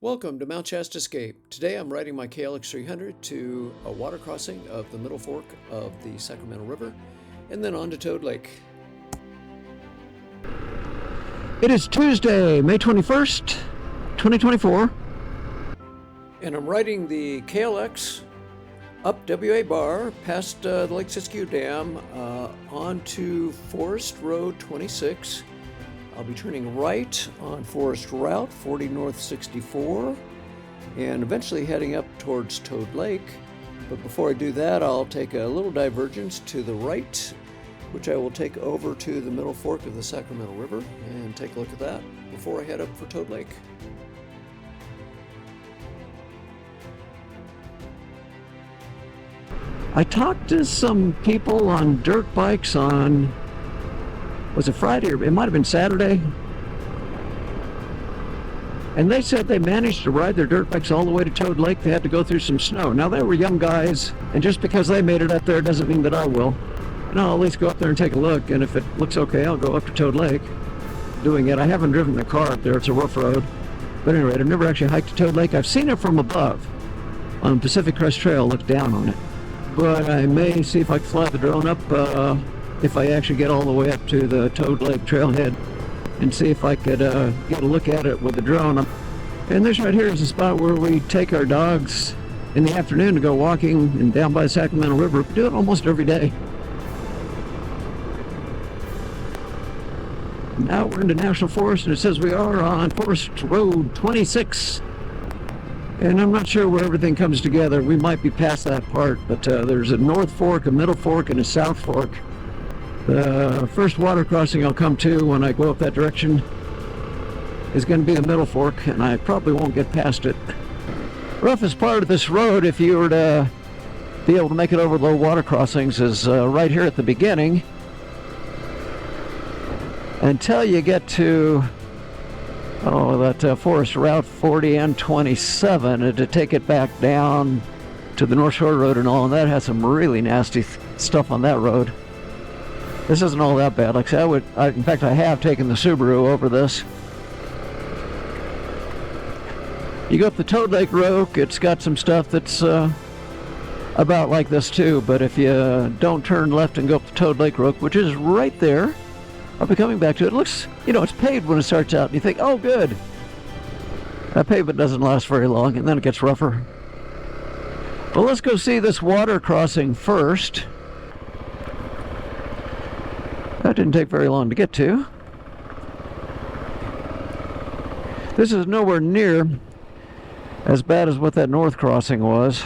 Welcome to Mt Shasta Escape. Today I'm riding my KLX300 to a water crossing of the middle fork of the Sacramento River and then on to Toad Lake. It is Tuesday, May 21st, 2024. And I'm riding the KLX up WA Bar past the Lake Siskiyou Dam onto Forest Road 26. I'll be turning right on Forest Route 40 North 64 and eventually heading up towards Toad Lake. But before I do that, I'll take a little divergence to the right, which I will take over to the middle fork of the Sacramento River and take a look at that before I head up for Toad Lake. I talked to some people on dirt bikes on, was it Friday or it might have been Saturday? And they said they managed to ride their dirt bikes all the way to Toad Lake. They had to go through some snow. Now they were young guys, and just because they made it up there doesn't mean that I will. And I'll at least go up there and take a look, and if it looks okay, I'll go up to Toad Lake doing it. I haven't driven the car up there, it's a rough road. But anyway, I've never actually hiked to Toad Lake. I've seen it from above on Pacific Crest Trail, look down on it. But I may see if I can fly the drone up if I actually get all the way up to the Toad Lake trailhead and see if I could get a look at it with the drone. And this right here is the spot where we take our dogs in the afternoon to go walking and down by the Sacramento River. We do it almost every day. Now we're into National Forest, and it says we are on Forest Road 26. And I'm not sure where everything comes together. We might be past that part, but there's a north fork, a middle fork, and a south fork. The first water crossing I'll come to when I go up that direction is going to be the middle fork, and I probably won't get past it. Roughest part of this road, if you were to be able to make it over low water crossings, is right here at the beginning until you get to that Forest Route 40 and 27, and to take it back down to the North Shore Road and all, and that has some really nasty stuff on that road. This isn't all that bad. Like I said, in fact, I have taken the Subaru over this. You go up the Toad Lake Road, it's got some stuff that's about like this too, but if you don't turn left and go up the Toad Lake Road, which is right there, I'll be coming back to it. It looks, it's paved when it starts out, and you think, oh good. That pavement doesn't last very long, and then it gets rougher. Well, let's go see this water crossing first. That didn't take very long to get to. This is nowhere near as bad as what that north crossing was.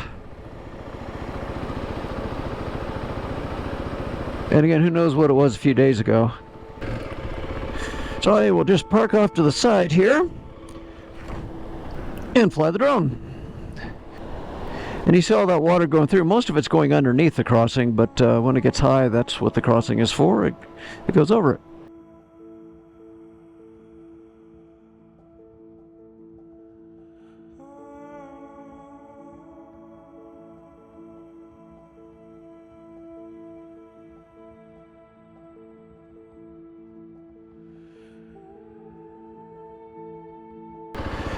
And again, who knows what it was a few days ago. So I will just park off to the side here and fly the drone. And you see all that water going through. Most of it's going underneath the crossing, but when it gets high, that's what the crossing is for. It goes over it.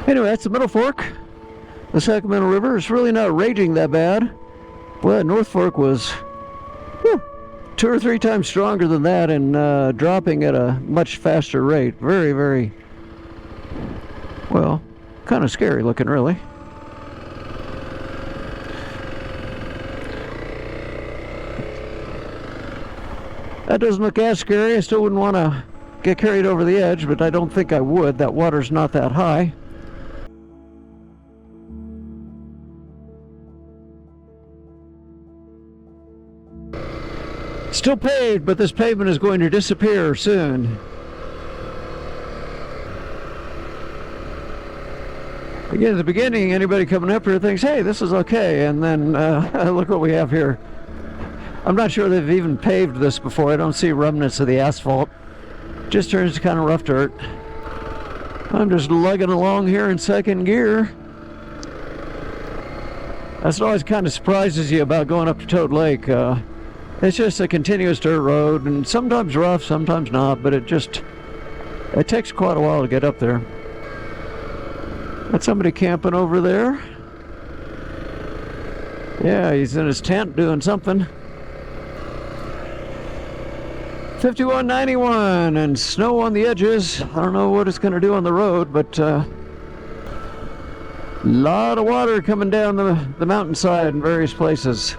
Anyway, that's the middle fork. The Sacramento River is really not raging that bad. Well, that North Fork was 2 or 3 times stronger than that and dropping at a much faster rate. Very, very, well, kind of scary looking, really. That doesn't look as scary. I still wouldn't want to get carried over the edge, but I don't think I would. That water's not that high. Still paved, but this pavement is going to disappear soon. Again, at the beginning, anybody coming up here thinks, hey, this is okay, and then look what we have here. I'm not sure they've even paved this before. I don't see remnants of the asphalt. Just turns to kind of rough dirt. I'm just lugging along here in second gear. That's what always kind of surprises you about going up to Toad Lake. It's just a continuous dirt road, and sometimes rough, sometimes not, but it takes quite a while to get up there. Got somebody camping over there. Yeah, he's in his tent doing something. 5191 and snow on the edges. I don't know what it's going to do on the road, but lot of water coming down the mountainside in various places.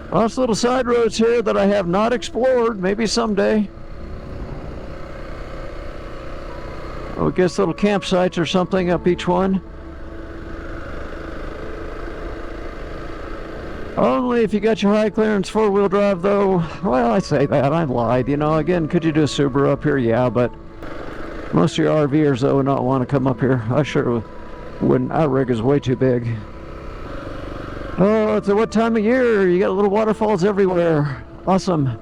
Lots of little side roads here that I have not explored. Maybe someday. I guess little campsites or something up each one. Only if you got your high clearance four-wheel drive, though. Well, I say that, I lied. You know, again, could you do a Subaru up here? Yeah, but most of your RVers, though, would not want to come up here. I sure wouldn't. Our rig is way too big. Oh, it's what time of year? You got little waterfalls everywhere. Awesome.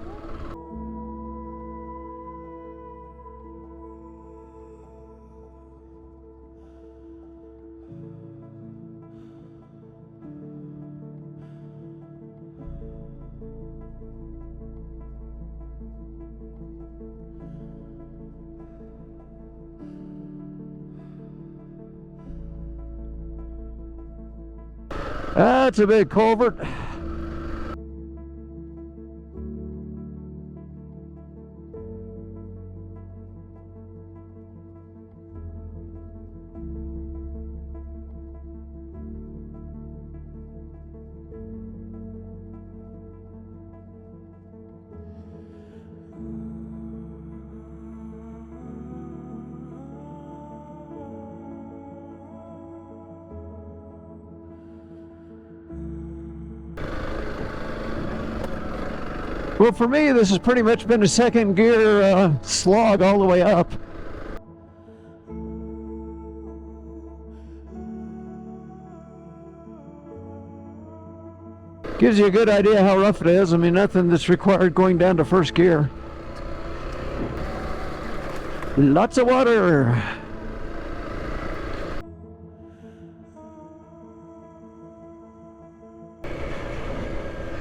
That's a big culvert. Well, for me, this has pretty much been a second gear slog all the way up. Gives you a good idea how rough it is. I mean, nothing that's required going down to first gear. Lots of water.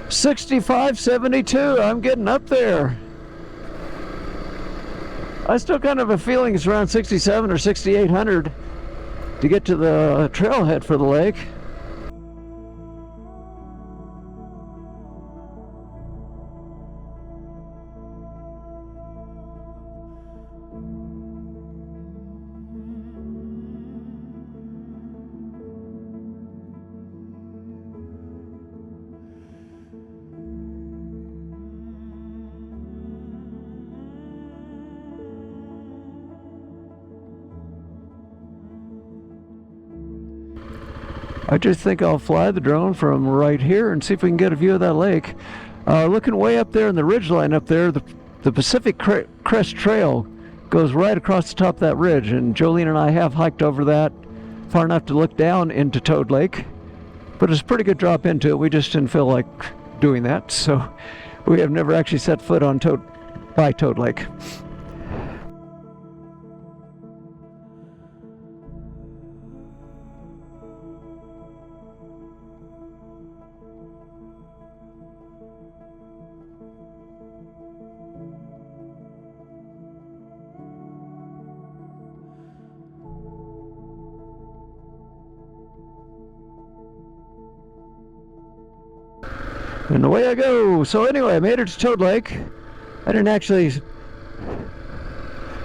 $65.72. I'm getting up there. I still kind of have a feeling it's around 67 or 6,800 to get to the trailhead for the lake. I just think I'll fly the drone from right here and see if we can get a view of that lake. Looking way up there in the ridgeline up there, the Pacific Crest Trail goes right across the top of that ridge, and Joline and I have hiked over that far enough to look down into Toad Lake. But it's a pretty good drop into it. We just didn't feel like doing that, so we have never actually set foot on Toad Lake. And away I go. So anyway, I made it to Toad Lake. I didn't actually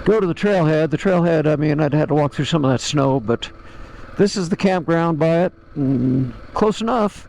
go to the trailhead. The trailhead, I mean, I'd had to walk through some of that snow, but this is the campground by it. Close enough.